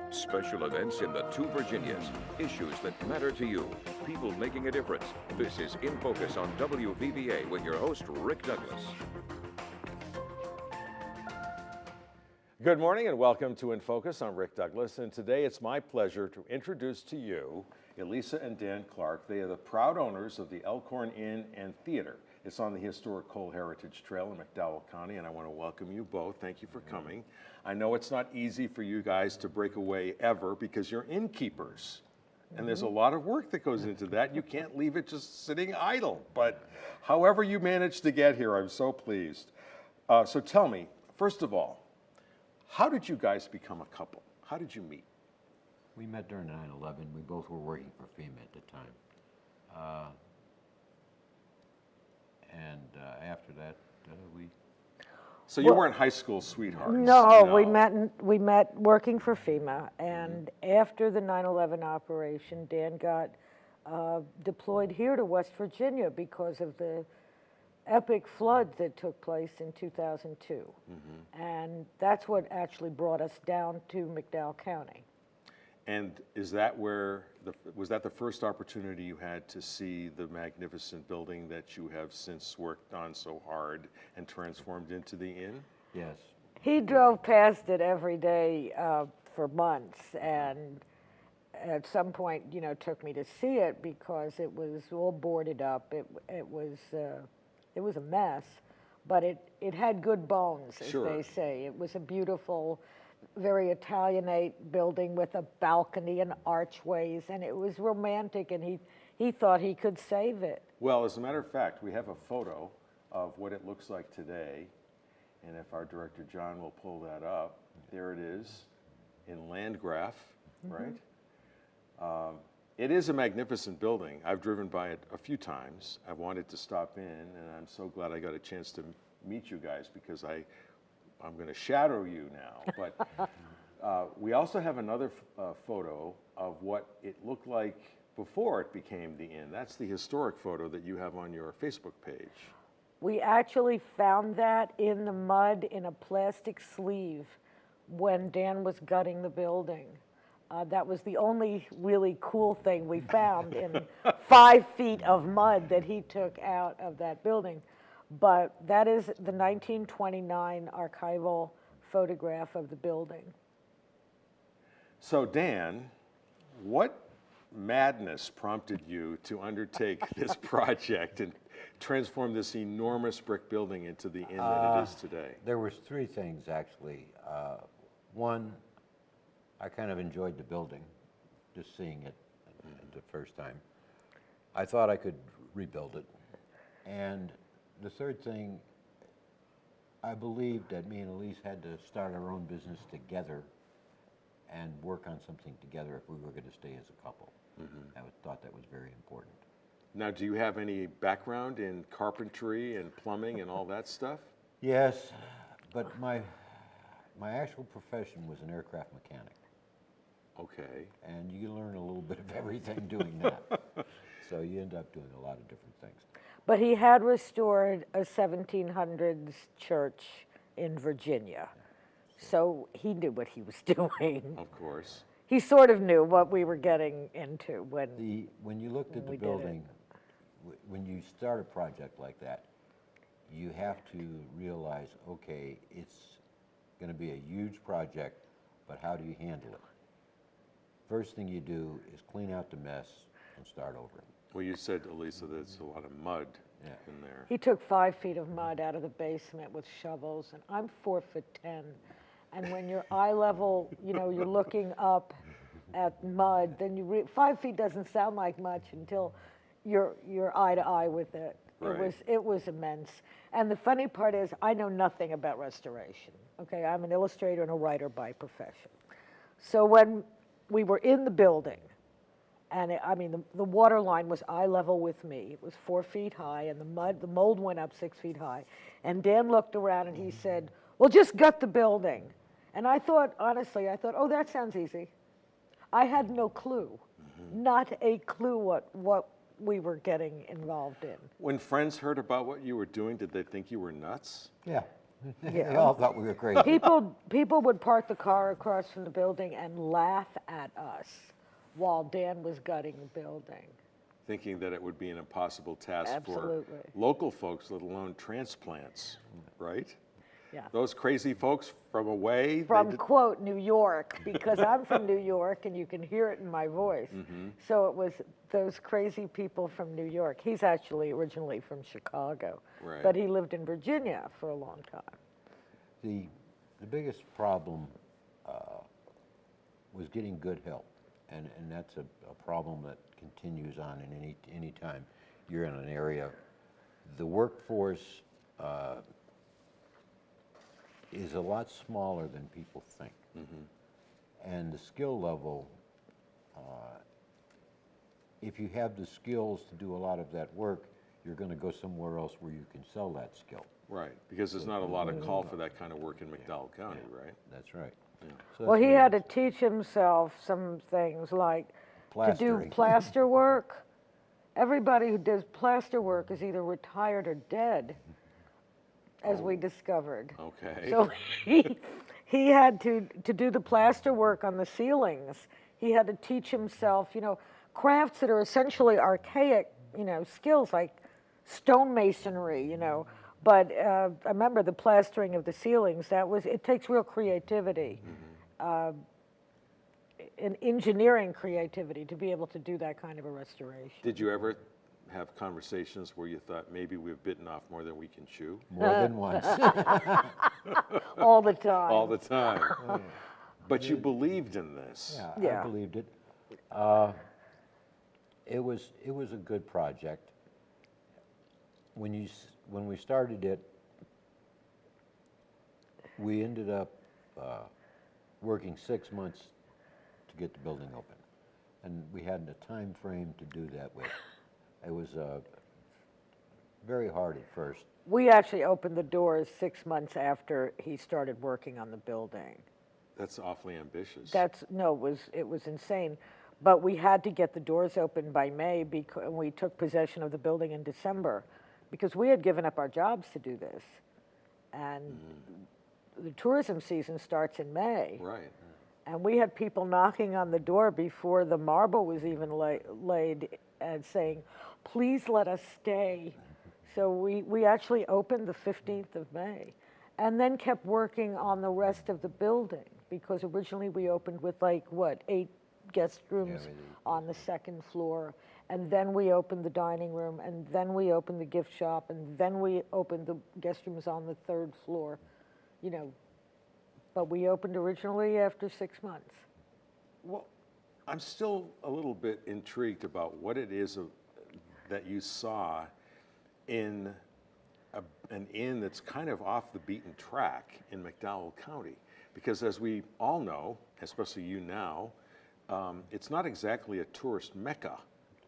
Special events in the two Virginias. Issues that matter to you. People making a difference. This is In Focus on WVVA with your host, Rick Douglas. Good morning and welcome to In Focus. I'm Rick Douglas, and today it's my pleasure to introduce to you Elisa and Dan Clark. They are the proud owners of the Elkhorn Inn and Theater. It's on the historic Coal Heritage Trail in McDowell County, and I want to welcome you both. Thank you for coming. I know it's not easy for you guys to break away ever because you're innkeepers, and there's a lot of work that goes into that. You can't leave it just sitting idle, but however you managed to get here, I'm so pleased. So tell me, first of all, how did you guys become a couple? How did you meet? We met during 9/11. We both were working for FEMA at the time. After that, we... So you weren't high school sweethearts? No, we met working for FEMA, and after the 9/11 operation, Dan got deployed here to West Virginia because of the epic flood that took place in 2002. And that's what actually brought us down to McDowell County. And is that where, was that the first opportunity you had to see the magnificent building that you have since worked on so hard and transformed into the inn? Yes. He drove past it every day for months, and at some point, you know, took me to see it because it was all boarded up. It was a mess, but it had good bones, as they say. It was a beautiful, very Italianate building with a balcony and archways, and it was romantic, and he thought he could save it. Well, as a matter of fact, we have a photo of what it looks like today, and if our director John will pull that up, there it is in Landgraf, right? It is a magnificent building. I've driven by it a few times. I wanted to stop in, and I'm so glad I got a chance to meet you guys because I'm going to shadow you now. But we also have another photo of what it looked like before it became the inn. That's the historic photo that you have on your Facebook page. We actually found that in the mud in a plastic sleeve when Dan was gutting the building. That was the only really cool thing we found in 5 feet of mud that he took out of that building. But that is the 1929 archival photograph of the building. So Dan, what madness prompted you to undertake this project and transform this enormous brick building into the inn that it is today? There was 3 things, actually. One, I kind of enjoyed the building, just seeing it the first time. I thought I could rebuild it. And the third thing, I believed that me and Elise had to start our own business together and work on something together if we were going to stay as a couple. I thought that was very important. Now, do you have any background in carpentry and plumbing and all that stuff? Yes, but my actual profession was an aircraft mechanic. Okay. And you learn a little bit of everything doing that. So you end up doing a lot of different things. But he had restored a 1700s church in Virginia. So he knew what he was doing. Of course. He sort of knew what we were getting into when you looked at the building, when you start a project like that, you have to realize, okay, it's going to be a huge project, but how do you handle it? First thing you do is clean out the mess and start over. Well, you said, Elisa, there's a lot of mud in there. He took 5 feet of mud out of the basement with shovels, and I'm 4'10", and when you're eye level, you know, you're looking up at mud, then 5 feet doesn't sound like much until you're eye to eye with it. Right. It was immense. And the funny part is, I know nothing about restoration. Okay, I'm an illustrator and a writer by profession. So when we were in the building, and the water line was eye level with me. It was 4 feet high, and the mold went up 6 feet high. And Dan looked around and he said, "Well, just gut the building." And I thought, honestly, oh, that sounds easy. I had no clue, not a clue what we were getting involved in. When friends heard about what you were doing, did they think you were nuts? Yeah. They all thought we were crazy. People would park the car across from the building and laugh at us while Dan was gutting the building. Thinking that it would be an impossible task Absolutely. for local folks, let alone transplants, right? Yeah. Those crazy folks from away. From, quote, New York, because I'm from New York and you can hear it in my voice. So it was those crazy people from New York. He's actually originally from Chicago, Right. but he lived in Virginia for a long time. The biggest problem was getting good help, and that's a problem that continues on in any time you're in an area. The workforce is a lot smaller than people think, and the skill level. If you have the skills to do a lot of that work, you're going to go somewhere else where you can sell that skill. Right, because there's not a lot of call for that kind of work in McDowell County, right? That's right. Yeah. So Well, that's he where had it to teach himself some things like to do Plastering. plaster work. Everybody who does plaster work is either retired or dead, as we discovered. Okay. So he had to do the plaster work on the ceilings. He had to teach himself, crafts that are essentially archaic, skills like stonemasonry, But I remember the plastering of the ceilings, it takes real creativity, and engineering creativity to be able to do that kind of a restoration. Did you ever have conversations where you thought maybe we've bitten off more than we can chew? More than once. All the time. All the time. But you believed in this. Yeah, I believed it. It was a good project. When we started it, we ended up working 6 months to get the building open, and we had a time frame to do that with. It was very hard at first. We actually opened the doors 6 months after he started working on the building. That's awfully ambitious. It was insane. But we had to get the doors open by May because we took possession of the building in December because we had given up our jobs to do this. And the tourism season starts in May. Right. And we had people knocking on the door before the marble was even laid and saying, please let us stay. So we actually opened the 15th of May and then kept working on the rest of the building because originally we opened with 8 guest rooms on the second floor. And then we opened the dining room and then we opened the gift shop and then we opened the guest rooms on the 3rd floor, But we opened originally after 6 months. Well, I'm still a little bit intrigued about what it is that you saw in an inn that's kind of off the beaten track in McDowell County. Because as we all know, especially you now, it's not exactly a tourist mecca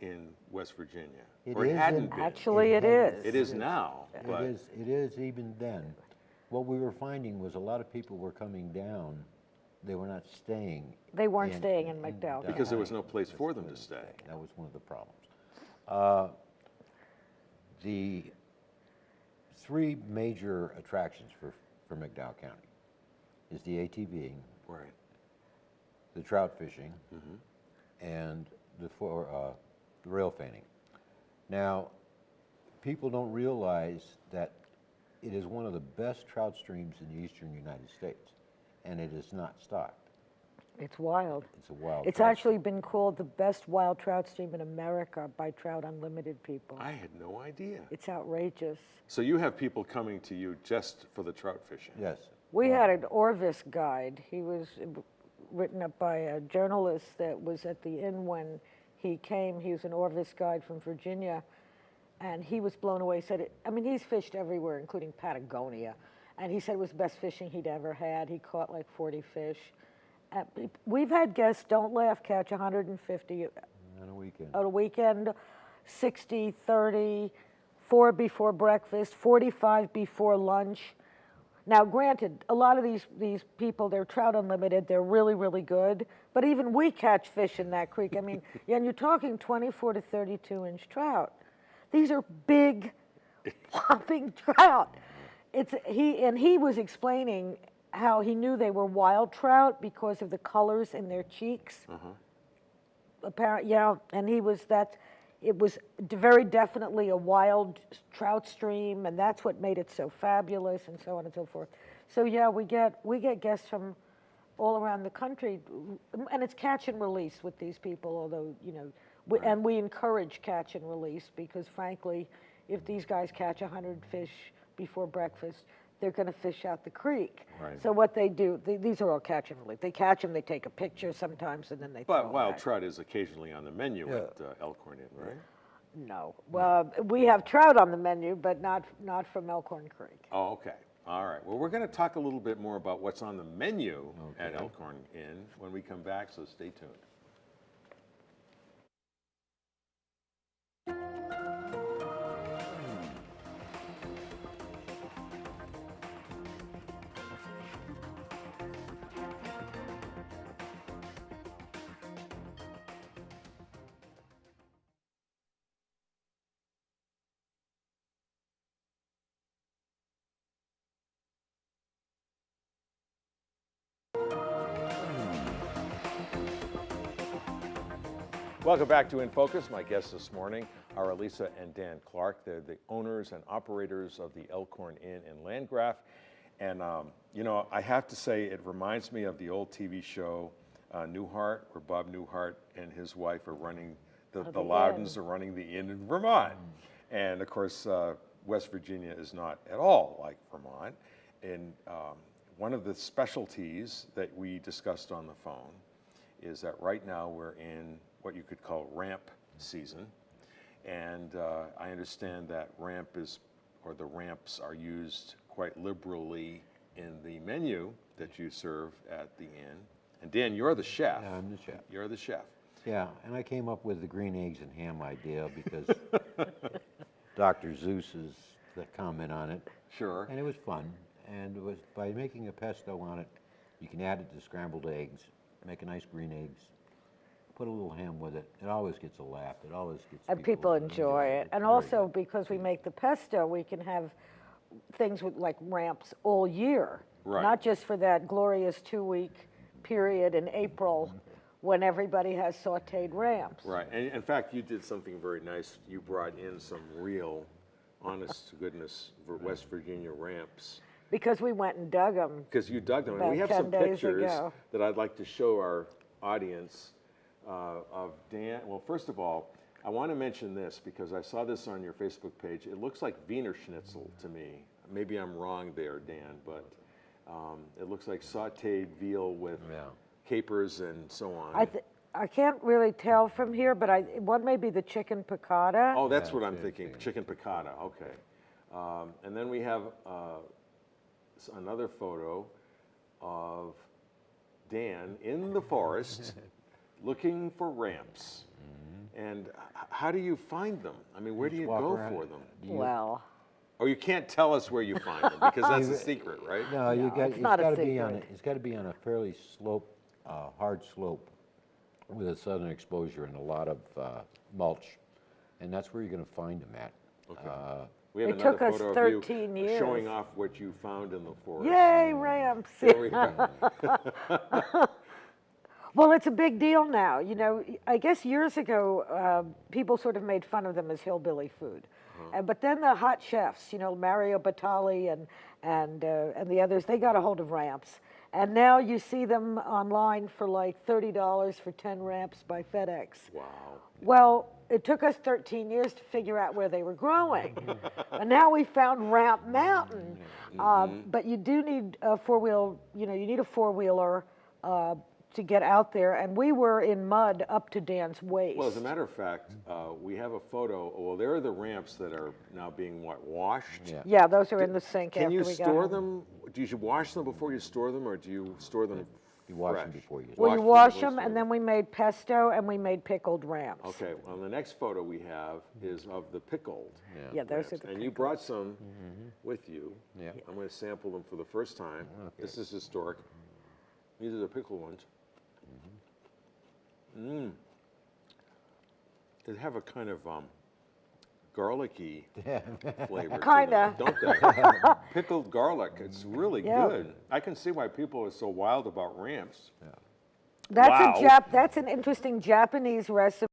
in West Virginia. It or it is hadn't been. Actually, it is. It is now. But It is even then. What we were finding was a lot of people were coming down. They were not staying. They weren't staying in McDowell. because there was no place for them to stay. That was one of the problems. The 3 major attractions for McDowell County is the ATVing, Right. the trout fishing, and the rail fanning. Now, people don't realize that it is one of the best trout streams in the eastern United States, and it is not stocked. It's wild. It's a wild It's trout actually been called the best wild trout stream in America by Trout Unlimited people. I had no idea. It's outrageous. So you have people coming to you just for the trout fishing? stream. Yes. We had an Orvis guide. He was written up by a journalist that was at the inn when he came. He was an Orvis guide from Virginia, and he was blown away. He said, he's fished everywhere, including Patagonia, and he said it was the best fishing he'd ever had. He caught 40 fish. We've had guests, don't laugh, catch 150 On a weekend. on a weekend, 60, 30, 4 before breakfast, 45 before lunch. Now, granted, a lot of these people, they're Trout Unlimited, they're really, really good, but even we catch fish in that creek. And you're talking 24 to 32 inch trout. These are big, whopping trout. He was explaining how he knew they were wild trout because of the colors in their cheeks. Apparently, yeah, and it was very definitely a wild trout stream, and that's what made it so fabulous, and so on and so forth. So yeah, we get guests from all around the country, and it's catch and release with these people. Although and we encourage catch and release because, frankly, if these guys catch 100 fish before breakfast, they're going to fish out the creek. Right. So what they do, these are all catch and release. They catch them, they take a picture sometimes, and then they throw But them wild back. trout is occasionally on the menu at Elkhorn Inn, right? No. Well, we have trout on the menu, but not from Elkhorn Creek. Oh, okay. All right. Well, we're going to talk a little bit more about what's on the menu at Elkhorn Inn when we come back, so stay tuned. Welcome back to In Focus. My guests this morning are Elisa and Dan Clark. They're the owners and operators of the Elkhorn Inn in Landgraf. And, I have to say, it reminds me of the old TV show Newhart, where Bob Newhart and his wife are running, the Loudons are running the inn in Vermont. And, of course, West Virginia is not at all like Vermont. And one of the specialties that we discussed on the phone is that right now we're in what you could call ramp season. And I understand that the ramps are used quite liberally in the menu that you serve at the inn. And Dan, you're the chef. Yeah, I'm the chef. You're the chef. Yeah, and I came up with the green eggs and ham idea because Dr. Zeus's the comment on it. Sure. And it was fun. And it was by making a pesto on it, you can add it to scrambled eggs, make a nice green eggs, put a little ham with it. It always gets a laugh. It always gets And people enjoy it. And Very also, good. because we make the pesto, we can have things with like ramps all year. Right. Not just for that glorious 2-week period in April when everybody has sauteed ramps. Right. And in fact, you did something very nice. You brought in some real, honest to goodness, West Virginia ramps. Because we went and dug them. Because you dug them. And About we have 10 some days pictures ago. that I'd like to show our audience of Dan. Well, first of all, I want to mention this because I saw this on your Facebook page. It looks like Wiener Schnitzel to me. Maybe I'm wrong there, Dan, but it looks like sauteed veal with capers and so on. I can't really tell from here, but one may be the chicken piccata. Oh, that's what I'm thinking, chicken piccata, okay. And then we have another photo of Dan in the forest looking for ramps. And how do you find them? I mean, where do you go for them? Well, Oh, you can't tell us where you find them because that's a secret, right? No, it's not a it's got to be on a fairly hard slope with a southern exposure and a lot of mulch. And that's where you're going to find them at. Okay. We have It another took us photo of 13 you years. showing off what you found in the forest. yay, ramps. There we go. Well, it's a big deal now. I guess years ago, people sort of made fun of them as hillbilly food. But then the hot chefs, Mario Batali and the others, they got a hold of ramps. And now you see them online for like $30 for 10 ramps by FedEx. Wow. Well, it took us 13 years to figure out where they were growing. And now we found Ramp Mountain. But you do need a four-wheel, you need a four-wheeler to get out there. And we were in mud up to Dan's waist. Well, as a matter of fact, we have a photo. Well, there are the ramps that are now being washed. Yeah, those are in the sink Can after you we got store home. them? Do you wash them before you store them, or do you store them You wash fresh? them before you. Well, you them wash before them, you and store then we made pesto, and we made pickled ramps. Okay, well, the next photo we have is of the pickled Yeah, those ramps. are the And you brought some with you. Yeah. I'm going to sample them for the first time. Okay. This is historic. These are the pickled ones. They have a kind of garlicky flavor Kinda. to them, don't they? Pickled garlic, it's really Yeah. good. I can see why people are so wild about ramps. That's Wow. that's an interesting Japanese recipe.